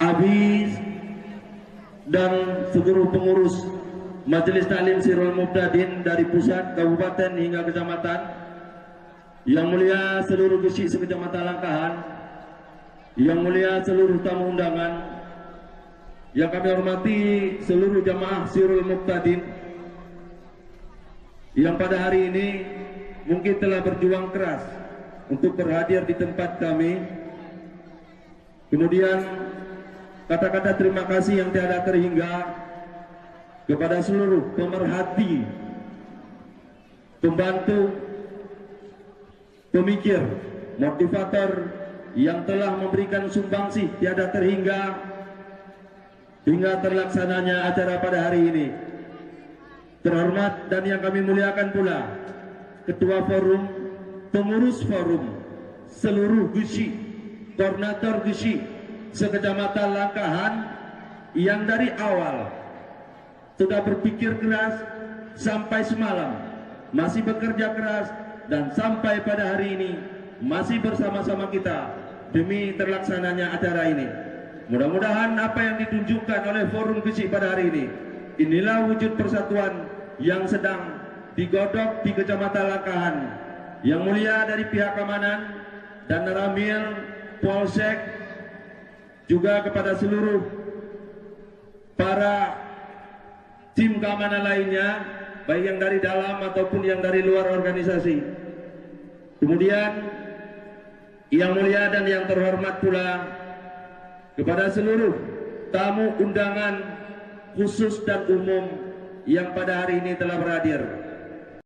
Abi dan seluruh pengurus Majelis Taklim Sirul Muqtadin dari pusat, kabupaten hingga kecamatan. Yang mulia seluruh Gesi sekecamatan Langkahan, yang mulia seluruh tamu undangan, yang kami hormati seluruh jamaah Sirul Muqtadin yang pada hari ini mungkin telah berjuang keras untuk berhadir di tempat kami. Kemudian kata-kata terima kasih yang tiada terhingga kepada seluruh pemerhati, pembantu, pemikir, motivator yang telah memberikan sumbangsih tiada terhingga hingga terlaksananya acara pada hari ini. Terhormat dan yang kami muliakan pula Ketua Forum, Pengurus Forum, seluruh Gesi, Koordinator Gesi sekecamatan Langkahan yang dari awal sudah berpikir keras sampai semalam masih bekerja keras dan sampai pada hari ini masih bersama-sama kita demi terlaksananya acara ini. Mudah-mudahan apa yang ditunjukkan oleh Forum Gesi pada hari ini, inilah wujud persatuan yang sedang digodok di Kecamatan Langkahan. Yang mulia dari pihak keamanan dan Ramil, Polsek, juga kepada seluruh para tim keamanan lainnya, baik yang dari dalam ataupun yang dari luar organisasi. Kemudian yang mulia dan yang terhormat pula kepada seluruh tamu undangan khusus dan umum yang pada hari ini telah berhadir.